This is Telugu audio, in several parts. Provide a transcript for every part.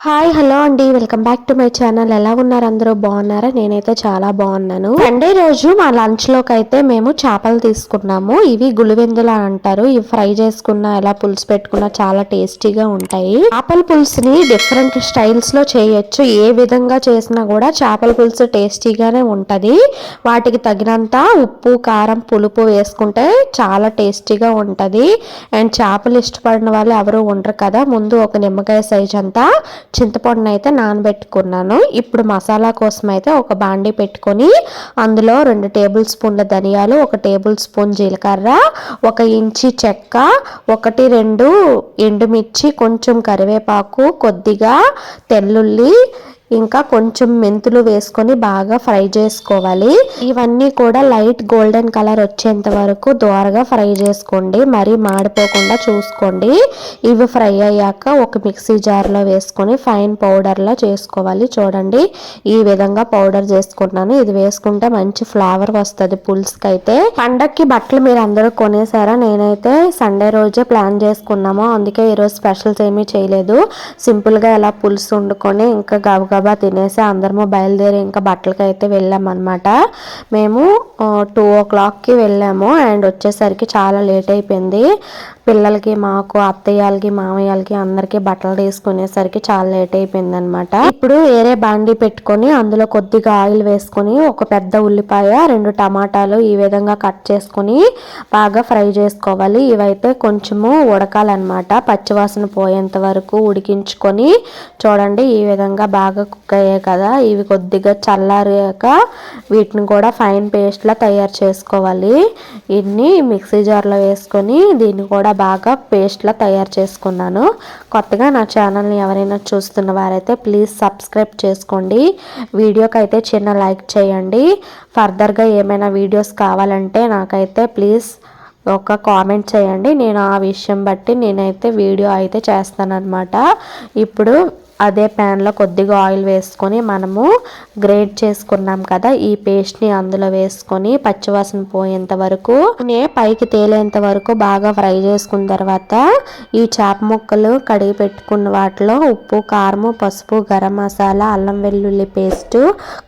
హాయ్ హలో అండి, welcome back to my channel. ఎలా ఉన్నారు అందరూ? బాగున్నారా? నేనైతే చాలా బాగున్నాను. సండే రోజు మా లంచ్ లోకి అయితే మేము చేపలు తీసుకున్నాము. ఇవి గులివెందులు అంటారు. ఇవి ఫ్రై చేసుకున్న ఇలా పులుసు పెట్టుకున్న చాలా టేస్టీగా ఉంటాయి. చేపల పులుసుని డిఫరెంట్ స్టైల్స్ లో చేయొచ్చు. ఏ విధంగా చేసినా కూడా చేపల పులుసు టేస్టీగానే ఉంటది. వాటికి తగినంత ఉప్పు కారం పులుపు వేసుకుంటే చాలా టేస్టీగా ఉంటది. అండ్ చేపలు ఇష్టపడిన వాళ్ళు ఎవరు ఉండరు కదా. ముందు ఒక నిమ్మకాయ సైజ్ అంతా చింతపండును అయితే నానబెట్టుకున్నాను. ఇప్పుడు మసాలా కోసం అయితే ఒక బాండీ పెట్టుకొని అందులో 2 టేబుల్ స్పూన్ల ధనియాలు, 1 టేబుల్ స్పూన్ జీలకర్ర, 1 ఇంచి చెక్క, 1 2 ఎండుమిర్చి, కొంచెం కరివేపాకు, కొద్దిగా తెల్లుల్లి, ఇంకా కొంచెం మెంతులు వేసుకొని బాగా ఫ్రై చేసుకోవాలి. ఇవన్నీ కూడా లైట్ గోల్డెన్ కలర్ వచ్చేంత వరకు దోరగా ఫ్రై చేసుకోండి. మరి మాడిపోకుండా చూసుకోండి. ఇవి ఫ్రై అయ్యాక ఒక మిక్సీ జార్లో వేసుకొని ఫైన్ పౌడర్లా చేసుకోవాలి. చూడండి, ఈ విధంగా పౌడర్ చేసుకున్నాను. ఇది వేసుకుంటే మంచి ఫ్లేవర్ వస్తుంది పులుసుకి. అయితే పండక్కి బట్టలు మీరు అందరూ కొనేసారా? నేనైతే సండే రోజే ప్లాన్ చేసుకున్నాము. అందుకే ఈరోజు స్పెషల్స్ ఏమీ చేయలేదు. సింపుల్గా ఇలా పులుసు వండుకొని ఇంకా గబగబా తినేసి అందరము బయలుదేరి ఇంకా బట్టలకి అయితే వెళ్ళామన్నమాట. మేము 2 o'clockకి వెళ్ళాము అండ్ వచ్చేసరికి చాలా లేట్ అయిపోయింది. పిల్లలకి, మాకు, అత్తయ్యలకి, మామయ్యలకి అందరికి బట్టలు తీసుకునేసరికి చాలా లేట్ అయిపోయింది అనమాట. ఇప్పుడు వేరే బాండీ పెట్టుకొని అందులో కొద్దిగా ఆయిల్ వేసుకొని ఒక పెద్ద ఉల్లిపాయ, 2 టమాటాలు ఈ విధంగా కట్ చేసుకొని బాగా ఫ్రై చేసుకోవాలి. ఇవైతే కొంచెము ఉడకాలన్నమాట. పచ్చివాసన పోయేంత వరకు ఉడికించుకొని చూడండి, ఈ విధంగా బాగా కుక్ అయ్యాయి కదా. ఇవి కొద్దిగా చల్లారాక వీటిని కూడా ఫైన్ పేస్ట్లా తయారు చేసుకోవాలి. ఇన్ని మిక్సీ జార్లో వేసుకొని దీన్ని కూడా బాగా పేస్ట్లా తయారు చేసుకున్నాను. కొత్తగా నా ఛానల్ని ఎవరైనా చూస్తున్న వారైతే ప్లీజ్ సబ్స్క్రైబ్ చేసుకోండి. వీడియోకి అయితే చిన్న లైక్ చేయండి. ఫర్దర్గా ఏమైనా వీడియోస్ కావాలంటే నాకైతే ప్లీజ్ ఒక కామెంట్ చేయండి. నేను ఆ విషయం బట్టి నేనైతే వీడియో అయితే చేస్తానన్నమాట. ఇప్పుడు అదే ప్యాన్లో కొద్దిగా ఆయిల్ వేసుకొని మనము గ్రేట్ చేసుకున్నాం కదా ఈ పేస్ట్ని అందులో వేసుకొని పచ్చివాసన పోయేంత వరకు పైకి తేలేంత వరకు బాగా ఫ్రై చేసుకున్న తర్వాత ఈ చేప ముక్కలు కడిగి పెట్టుకున్న వాటిలో ఉప్పు, కారము, పసుపు, గరం మసాలా, అల్లం వెల్లుల్లి పేస్ట్,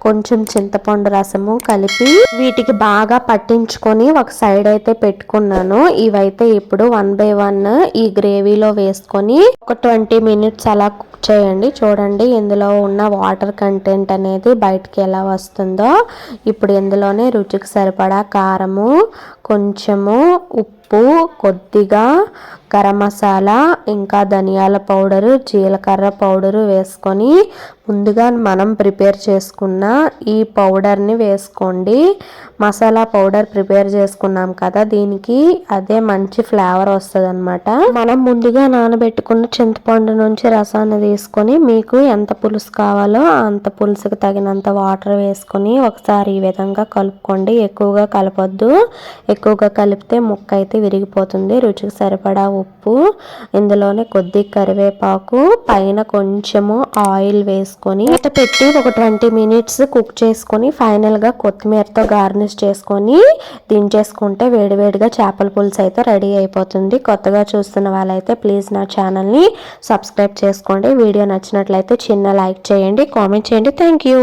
కొంచెం చింతపండు రసము కలిపి వీటికి బాగా పట్టించుకొని ఒక సైడ్ అయితే పెట్టుకున్నాను. ఇవైతే ఇప్పుడు 1 by 1 ఈ గ్రేవీలో వేసుకొని ఒక 20 minutes అలా కుక్ చేయండి. చూడండి, ఇందులో ఉన్న వాటర్ కంటెంట్ అనేది బయటికి ఎలా వస్తుందో. ఇప్పుడు ఇందులోనే రుచికి సరిపడా కారము, కొంచెము ఉప్పు, కొద్దిగా గరం మసాలా, ఇంకా ధనియాల పౌడరు, జీలకర్ర పౌడరు వేసుకొని ముందుగా మనం ప్రిపేర్ చేసుకున్న ఈ పౌడర్ని వేసుకోండి. మసాలా పౌడర్ ప్రిపేర్ చేసుకున్నాం కదా, దీనికి అదే మంచి ఫ్లేవర్ వస్తుంది అనమాట. మనం ముందుగా నానబెట్టుకున్న చింతపండు నుంచి రసాన్ని తీసుకొని మీకు ఎంత పులుసు కావాలో అంత పులుసుకి తగినంత వాటర్ వేసుకొని ఒకసారి ఈ విధంగా కలుపుకోండి. ఎక్కువగా కలపొద్దు. ఎక్కువగా కలిపితే ముక్క అయితే విరిగిపోతుంది. రుచికి సరిపడా ఉప్పు, ఇందులోనే కొద్ది కరివేపాకు, పైన కొంచెము ఆయిల్ వేసుకొని పెట్టి ఒక 20 minutes కుక్ చేసుకొని ఫైనల్గా కొత్తిమీరతో గార్నిష్ చేసుకొని దించేసుకుంటే వేడివేడిగా చేపల పులుసు అయితే రెడీ అయిపోతుంది. కొత్తగా చూస్తున్న వాళ్ళైతే ప్లీజ్ నా ఛానల్ని సబ్స్క్రైబ్ చేసుకోండి. వీడియో నచ్చినట్లయితే చిన్న లైక్ చేయండి, కామెంట్ చేయండి. Thank you.